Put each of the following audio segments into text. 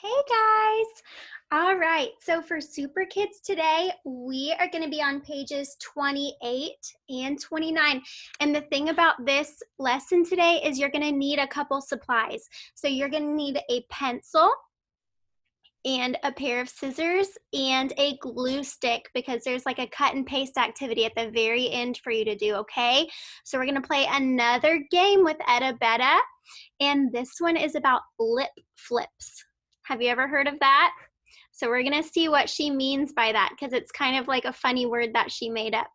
Hey guys! All right, so for Super Kids today, we are going to be on pages 28 and 29. And the thing about this lesson today is you're going to need a couple supplies. So you're going to need a pencil and a pair of scissors and a glue stick because there's like a cut and paste activity at the very end for you to do, okay? So we're going to play another game with Etta Betta, and this one is about lip flips. Have you ever heard of that? So we're gonna see what she means by that because it's kind of like a funny word that she made up.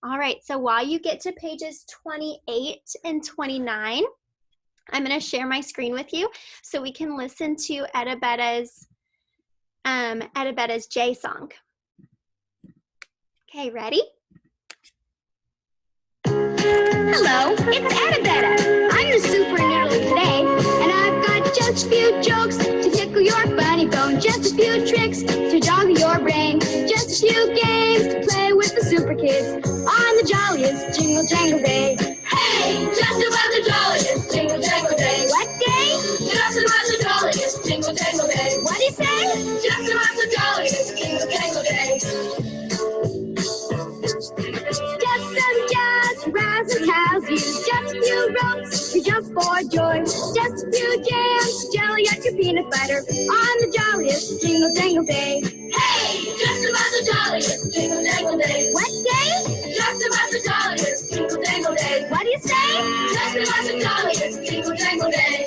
All right, so while you get to pages 28 and 29, I'm gonna share my screen with you so we can listen to Etta Betta's J song. Okay, ready? Hello, it's Etta Betta. I'm the super noodle today, and I've got just a few jokes to tickle your funny bone, just a few tricks to joggle your brain, just a few games to play with the super kids on the jolliest jingle jangle day. Hey, just about the jolliest jingle jangle day. What day? Just about the jolliest jingle jangle day. What do you say? Just about the jolliest jingle jangle day. Just some jazz, razzle dazzle, just a few ropes, we jump for joy. Just a few jams, jelly at your peanut butter on the jolliest jingle jangle day. Hey, just about the jolliest jingle jangle day. What day? Just about the jolliest jingle jangle day. What do you say? Just about the jolliest jingle jangle day.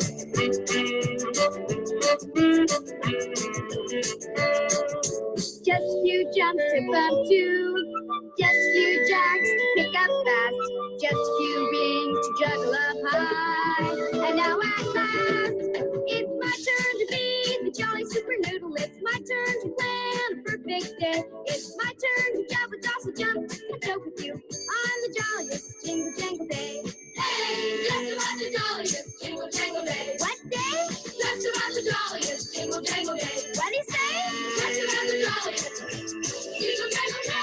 Just a few jumps to bump to, just a few jacks to pick up fast, just a few rings to juggle up high. And now at last, it's my turn to be the jolly super noodle. It's my turn to plan a perfect day. It's my turn to jump with also jump and joke with you on the jolliest jingle jangle day. Hey, just about the jolliest jingle jangle day. What day? Just about the jolliest jingle jangle day. What do you say? Just about the jolliest jingle jangle day.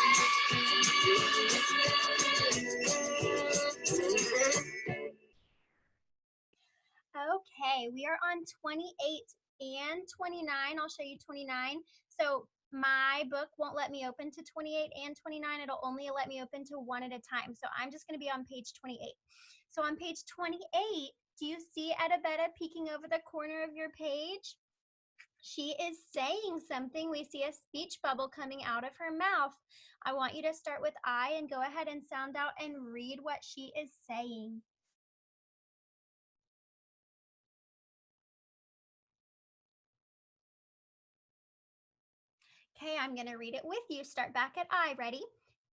Okay, we are on 28 and 29. I'll show you 29. So my book won't let me open to 28 and 29. It'll only let me open to one at a time. So I'm just going to be on page 28. So on page 28, do you see Etta Betta peeking over the corner of your page? She is saying something. We see a speech bubble coming out of her mouth. I want you to start with I and go ahead and sound out and read what she is saying. Okay, I'm going to read it with you. Start back at I. Ready?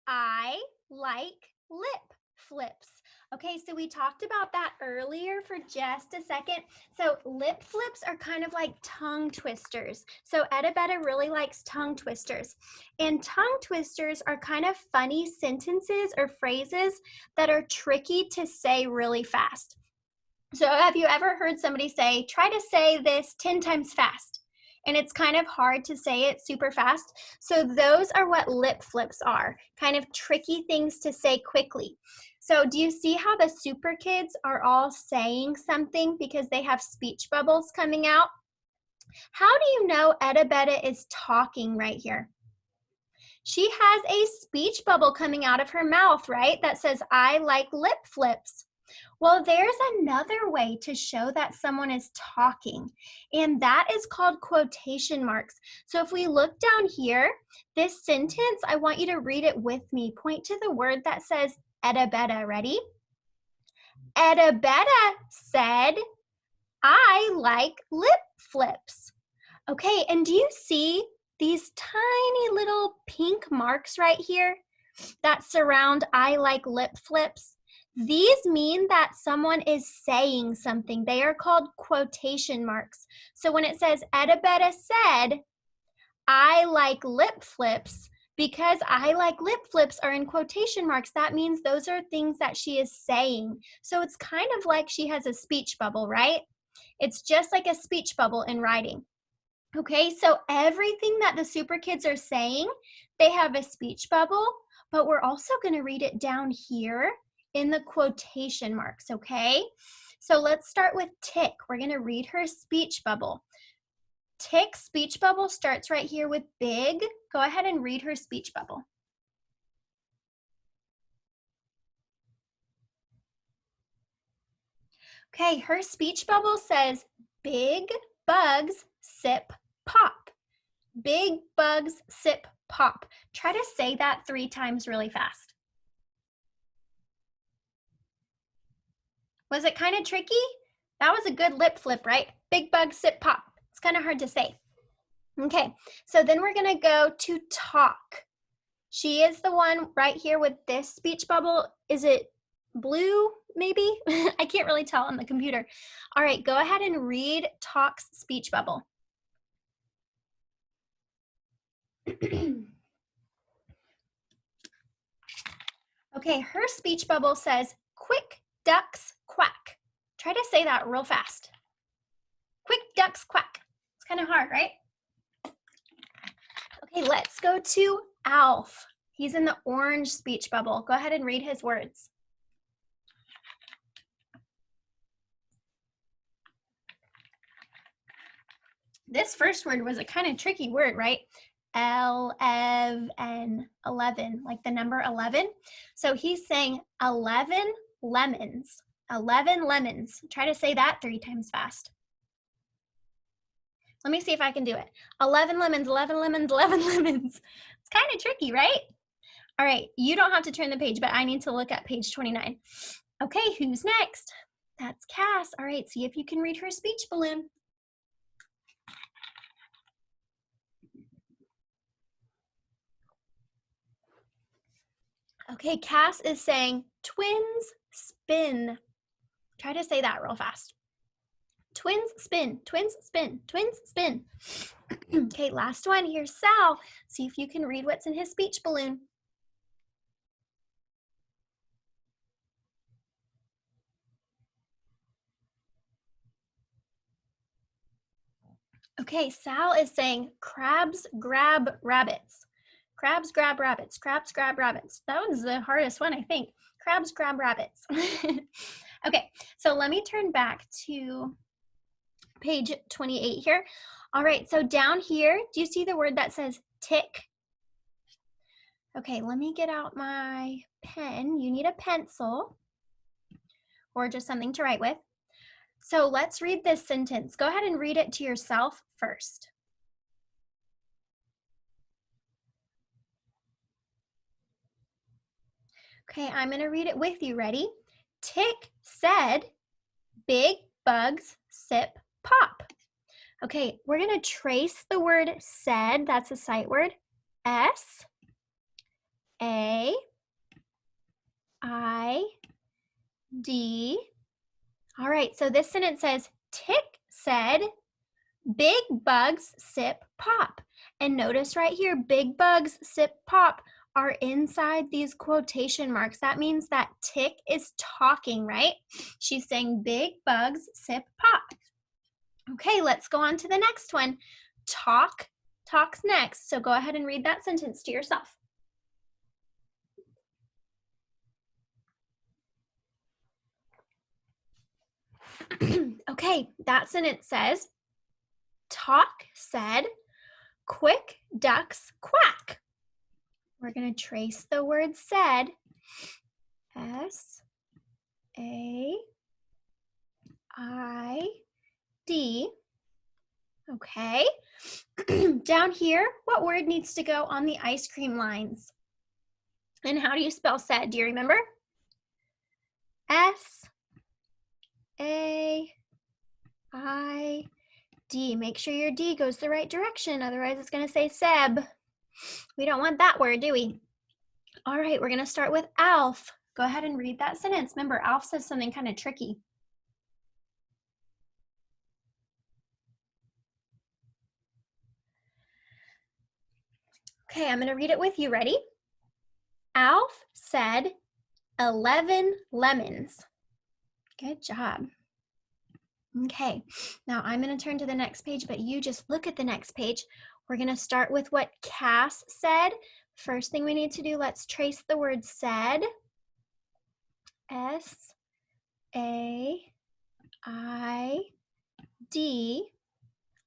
I like lip flips. Okay, so we talked about that earlier for just a second. So lip flips are kind of like tongue twisters. So Etta Betta really likes tongue twisters. And tongue twisters are kind of funny sentences or phrases that are tricky to say really fast. So have you ever heard somebody say, try to say this 10 times fast? And it's kind of hard to say it super fast. So those are what lip flips are, kind of tricky things to say quickly. So do you see how the Super Kids are all saying something because they have speech bubbles coming out? How do you know Etta Betta is talking right here? She has a speech bubble coming out of her mouth, right? That says, I like lip flips. Well, there's another way to show that someone is talking, and that is called quotation marks. So if we look down here, this sentence, I want you to read it with me. Point to the word that says Etta Betta. Ready? Etta Betta said, I like lip flips. Okay, and do you see these tiny little pink marks right here that surround I like lip flips? These mean that someone is saying something. They are called quotation marks. So when it says Etta Betta said, I like lip flips, because I like lip flips are in quotation marks, that means those are things that she is saying. So it's kind of like she has a speech bubble, right? It's just like a speech bubble in writing. Okay, so everything that the Super Kids are saying, they have a speech bubble, but we're also going to read it down here in the quotation marks, okay? So let's start with Tick. We're going to read her speech bubble. Tick's speech bubble starts right here with big. Go ahead and read her speech bubble. Okay, her speech bubble says, big bugs sip pop. Big bugs sip pop. Try to say that 3 times really fast. Was it kind of tricky? That was a good lip flip, right? Big bugs sip pop. It's kind of hard to say. Okay, so then we're gonna go to talk. She is the one right here with this speech bubble. Is it blue, maybe? I can't really tell on the computer. All right, go ahead and read Talk's speech bubble. Okay, her speech bubble says, quick ducks quack. Try to say that real fast. Quick ducks quack. It's kind of hard, right? Okay, let's go to Alf. He's in the orange speech bubble. Go ahead and read his words. This first word was a kind of tricky word, right? L-E-V-N, 11, like the number 11. So he's saying 11 lemons. 11 lemons. Try to say that 3 times fast. Let me see if I can do it. 11 lemons, 11 lemons, 11 lemons. It's kind of tricky, right? All right, you don't have to turn the page, but I need to look at page 29. Okay, who's next? That's Cass. All right, see if you can read her speech balloon. Okay, Cass is saying twins spin. Try to say that real fast. Twins spin, twins spin, twins spin. Okay, last one. Here's Sal. See if you can read what's in his speech balloon. Okay, Sal is saying crabs grab rabbits. Crabs grab rabbits. Crabs grab rabbits. That was the hardest one, I think. Crabs grab rabbits. Okay, so let me turn back to page 28 here. All right, so down here, do you see the word that says tick? Okay, let me get out my pen. You need a pencil or just something to write with. So let's read this sentence. Go ahead and read it to yourself first. Okay, I'm going to read it with you. Ready? Tick said, big bugs sip pop. Okay, we're going to trace the word said. That's a sight word. S-A-I-D. All right, so this sentence says, Tick said, big bugs sip pop. And notice right here, big bugs sip pop are inside these quotation marks. That means that Tick is talking, right? She's saying big bugs sip pop. Okay, let's go on to the next one. Talk, talks next. So go ahead and read that sentence to yourself. Okay, that sentence says, Talk said, quick ducks quack. We're going to trace the word said. S-A-I-D. Okay. Down here, what word needs to go on the ice cream lines? And how do you spell said? Do you remember? S-A-I-D. Make sure your D goes the right direction. Otherwise, it's going to say Seb. We don't want that word, do we? All right, we're going to start with Alf. Go ahead and read that sentence. Remember, Alf says something kind of tricky. Okay, I'm going to read it with you. Ready? Alf said 11 lemons. Good job. Okay, now I'm going to turn to the next page, but you just look at the next page. We're going to start with what Cass said. First thing we need to do, let's trace the word said. S-A-I-D.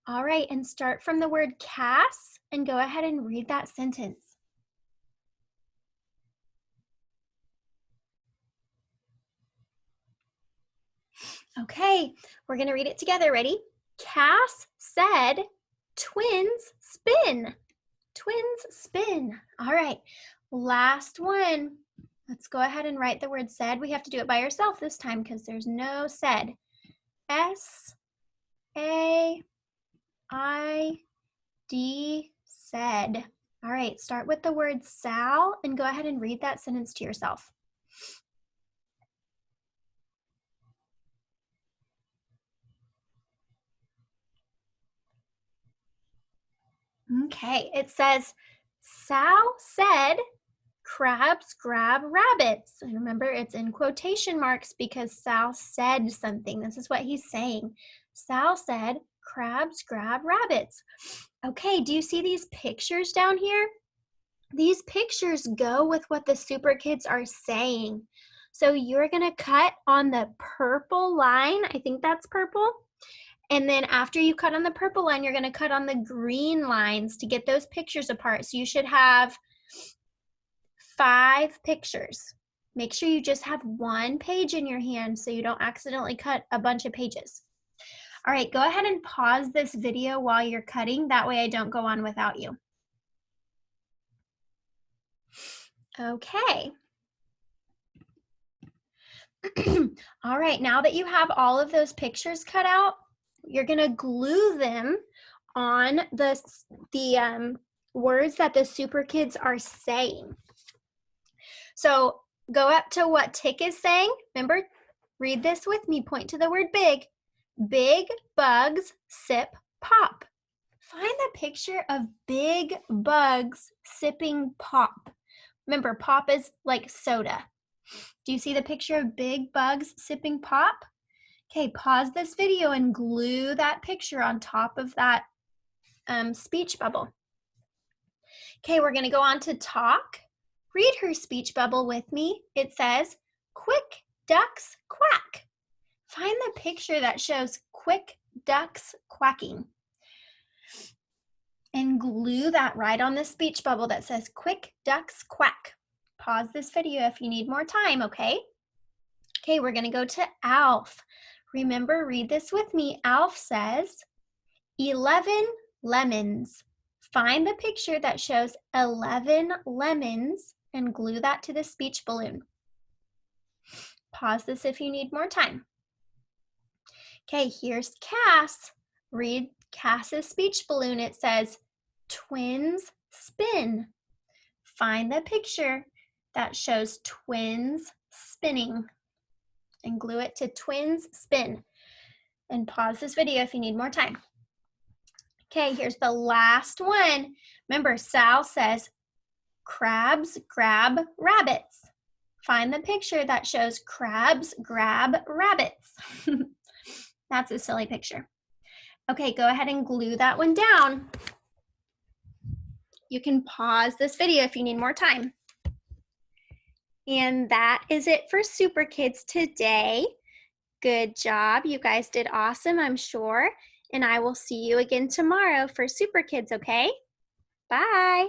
All right, and start from the word Cass and go ahead and read that sentence. Okay, we're going to read it together. Ready? Cass said, twins spin. Twins spin. All right, last one. Let's go ahead and write the word said. We have to do it by yourself this time because there's no said. S-A-I-D, said. All right, start with the word Sal and go ahead and read that sentence to yourself. Okay, it says, Sal said, crabs grab rabbits. And remember, it's in quotation marks because Sal said something. This is what he's saying. Sal said, crabs grab rabbits. Okay, do you see these pictures down here? These pictures go with what the Super Kids are saying. So you're going to cut on the purple line. I think that's purple. And then after you cut on the purple line, you're going to cut on the green lines to get those pictures apart. So you should have 5 pictures. Make sure you just have 1 page in your hand so you don't accidentally cut a bunch of pages. All right, go ahead and pause this video while you're cutting. That way I don't go on without you. Okay. All right, now that you have all of those pictures cut out, you're going to glue them on the words that the Super Kids are saying. So go up to what Tick is saying. Remember, read this with me. Point to the word big. Big bugs sip pop. Find the picture of big bugs sipping pop. Remember, pop is like soda. Do you see the picture of big bugs sipping pop? Okay, pause this video and glue that picture on top of that speech bubble. Okay, we're going to go on to talk. Read her speech bubble with me. It says, quick ducks quack. Find the picture that shows quick ducks quacking. And glue that right on the speech bubble that says quick ducks quack. Pause this video if you need more time, okay? Okay, we're going to go to Alf. Remember, read this with me. Alf says, 11 lemons. Find the picture that shows 11 lemons and glue that to the speech balloon. Pause this if you need more time. Okay, here's Cass. Read Cass's speech balloon. It says, twins spin. Find the picture that shows twins spinning and glue it to twins spin. And pause this video if you need more time. Okay, here's the last one. Remember, Sal says, crabs grab rabbits. Find the picture that shows crabs grab rabbits. That's a silly picture. Okay, go ahead and glue that one down. You can pause this video if you need more time. And that is it for Super Kids today. Good job. You guys did awesome, I'm sure. And I will see you again tomorrow for Super Kids, okay? Bye.